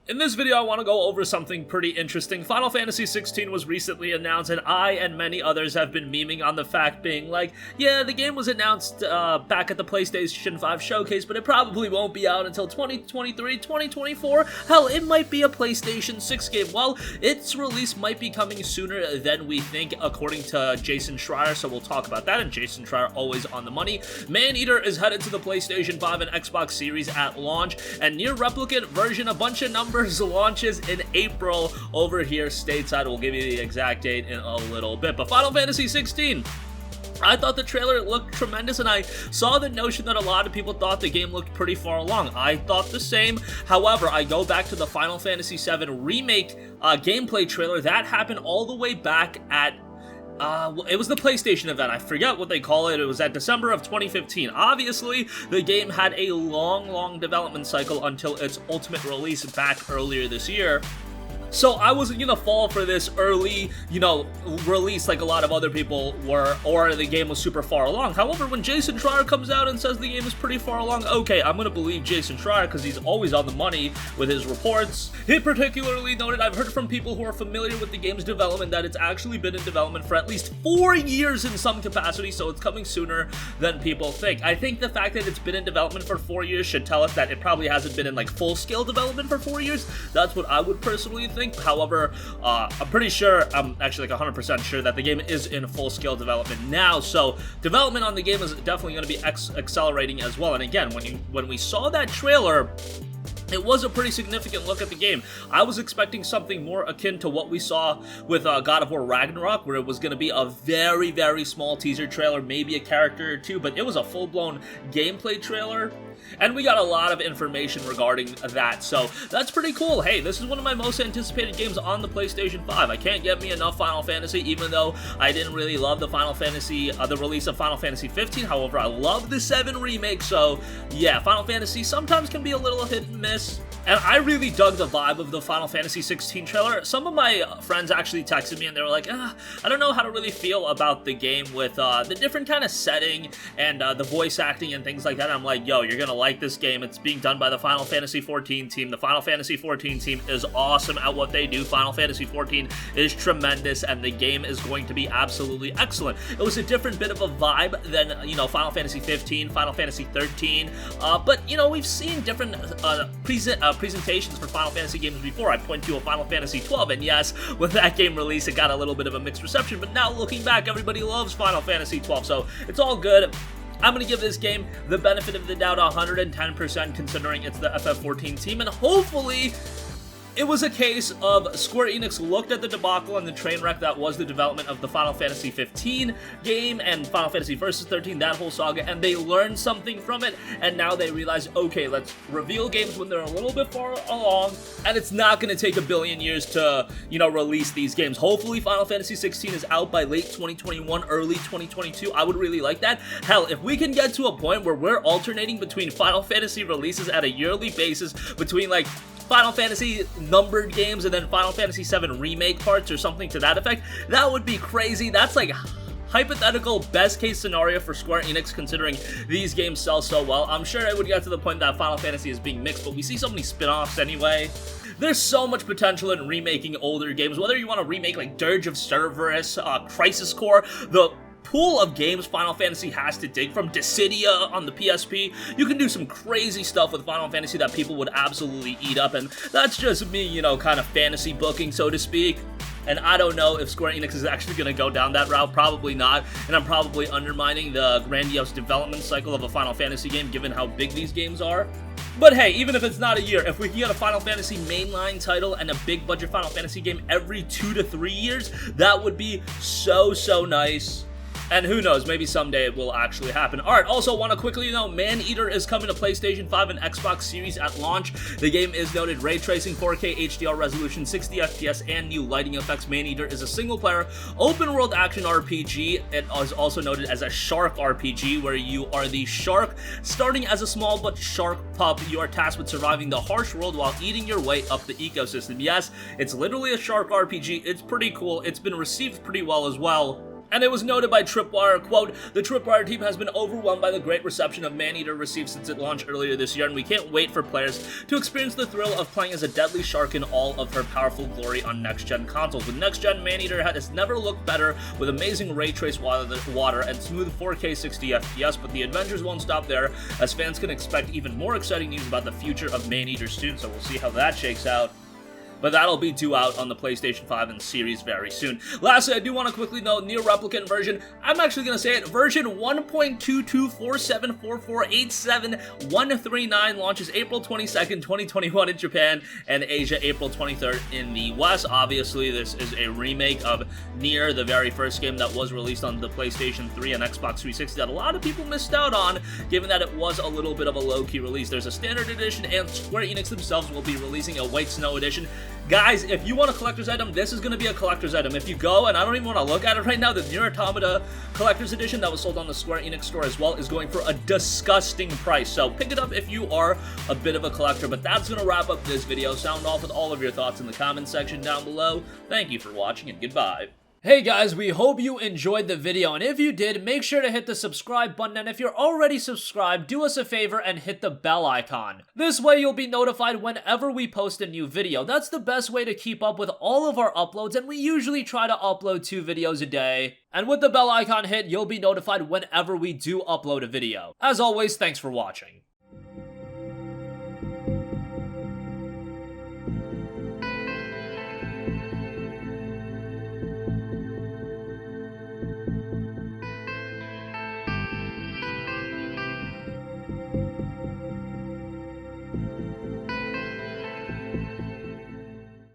In this video, I want to go over something pretty interesting. Final Fantasy 16 was recently announced, and I and many others have been memeing on the fact being like, yeah, the game was announced back at the PlayStation 5 showcase, but it probably won't be out until 2023, 2024. Hell, it might be a PlayStation 6 game. Well, its release might be coming sooner than we think, according to Jason Schreier, so we'll talk about that, and Jason Schreier always on the money. Maneater is headed to the PlayStation 5 and Xbox Series at launch, and Nier Replicant version, a bunch of numbers, launches in April over here stateside. We'll give you the exact date in a little bit. But Final Fantasy 16, I thought the trailer looked tremendous, and I saw the notion that a lot of people thought the game looked pretty far along. I thought the same. However, I go back to the Final Fantasy 7 remake gameplay trailer that happened all the way back at it was the PlayStation event. I forget what they call it. It was at December of 2015. Obviously, the game had a long development cycle until its ultimate release back earlier this year. So I wasn't gonna fall for this early, release like a lot of other people were, or the game was super far along. However, when Jason Schreier comes out and says the game is pretty far along, okay, I'm gonna believe Jason Schreier because he's always on the money with his reports. He particularly noted, I've heard from people who are familiar with the game's development that it's actually been in development for at least 4 years in some capacity, so it's coming sooner than people think. I think the fact that it's been in development for 4 years should tell us that it probably hasn't been in like full-scale development for 4 years. That's what I would personally think. However, I'm pretty sure, I'm actually like 100% sure that the game is in full-scale development now, so development on the game is definitely going to be accelerating as well. And again, when we saw that trailer, it was a pretty significant look at the game. I was expecting something more akin to what we saw with God of War Ragnarok, where it was going to be a very small teaser trailer, maybe a character or two, but it was a full-blown gameplay trailer. And we got a lot of information regarding that, so that's pretty cool. Hey, this is one of my most anticipated games on the PlayStation 5. I can't get me enough Final Fantasy, even though I didn't really love the the release of Final Fantasy 15. However, I love the 7 remake, so yeah, Final Fantasy sometimes can be a little hit and miss. And I really dug the vibe of the Final Fantasy 16 trailer. Some of my friends actually texted me and they were like, I don't know how to really feel about the game with the different kind of setting and the voice acting and things like that. And I'm like, yo, you're gonna like this game. It's being done by the Final Fantasy 14 team. The Final Fantasy 14 team is awesome at what they do. Final Fantasy 14 is tremendous, and the game is going to be absolutely excellent. It was a different bit of a vibe than, Final Fantasy 15, Final Fantasy 13, but, we've seen different presentations for Final Fantasy games before. I point to a Final Fantasy 12, and yes, when that game released, it got a little bit of a mixed reception, but now looking back, everybody loves Final Fantasy 12, so it's all good. I'm going to give this game the benefit of the doubt 110%, considering it's the FF14 team, and hopefully it was a case of Square Enix looked at the debacle and the train wreck that was the development of the Final Fantasy 15 game and Final Fantasy Versus 13, that whole saga, and they learned something from it, and now they realize, okay, let's reveal games when they're a little bit far along, and it's not going to take a billion years to, release these games. Hopefully Final Fantasy 16 is out by late 2021, early 2022. I would really like that. Hell, if we can get to a point where we're alternating between Final Fantasy releases at a yearly basis between, like, Final Fantasy numbered games and then Final Fantasy 7 remake parts or something to that effect, that would be crazy. That's like hypothetical best case scenario for Square Enix, considering these games sell so well. I'm sure it would get to the point that Final Fantasy is being mixed, but we see so many spin-offs anyway. There's so much potential in remaking older games, whether you want to remake like Dirge of Cerberus, Crisis Core, the pool of games Final Fantasy has to dig from, Dissidia on the PSP. You can do some crazy stuff with Final Fantasy that people would absolutely eat up, and that's just me, kind of fantasy booking, so to speak. And I don't know if Square Enix is actually going to go down that route. Probably not, and I'm probably undermining the grandiose development cycle of a Final Fantasy game, given how big these games are. But hey, even if it's not a year, if we can get a Final Fantasy mainline title and a big budget Final Fantasy game every 2 to 3 years, that would be so nice. And who knows, maybe someday it will actually happen. Alright, also want to quickly Maneater is coming to PlayStation 5 and Xbox Series at launch. The game is noted ray tracing, 4K HDR resolution, 60 FPS, and new lighting effects. Maneater is a single-player, open-world action RPG. It is also noted as a shark RPG, where you are the shark. Starting as a small but shark pup, you are tasked with surviving the harsh world while eating your way up the ecosystem. Yes, it's literally a shark RPG. It's pretty cool. It's been received pretty well as well. And it was noted by Tripwire, quote, "The Tripwire team has been overwhelmed by the great reception of Maneater received since it launched earlier this year, and we can't wait for players to experience the thrill of playing as a deadly shark in all of her powerful glory on next-gen consoles. With next-gen, Maneater has never looked better, with amazing ray trace water and smooth 4K 60 FPS, but the adventures won't stop there, as fans can expect even more exciting news about the future of Maneater soon, so we'll see how that shakes out. But that'll be due out on the PlayStation 5 and Series very soon. Lastly, I do want to quickly note Nier Replicant version, I'm actually going to say it, version 1.22474487139 launches April 22nd, 2021 in Japan, and Asia April 23rd in the West. Obviously, this is a remake of Nier, the very first game that was released on the PlayStation 3 and Xbox 360 that a lot of people missed out on, given that it was a little bit of a low-key release. There's a standard edition, and Square Enix themselves will be releasing a White Snow edition. Guys, if you want a collector's item, this is going to be a collector's item. If you go, and I don't even want to look at it right now, the Nier Automata collector's edition that was sold on the Square Enix store as well is going for a disgusting price. So pick it up if you are a bit of a collector. But that's going to wrap up this video. Sound off with all of your thoughts in the comment section down below. Thank you for watching, and goodbye. Hey guys, we hope you enjoyed the video, and if you did, make sure to hit the subscribe button, and if you're already subscribed, do us a favor and hit the bell icon. This way you'll be notified whenever we post a new video. That's the best way to keep up with all of our uploads, and we usually try to upload 2 videos a day. And with the bell icon hit, you'll be notified whenever we do upload a video. As always, thanks for watching.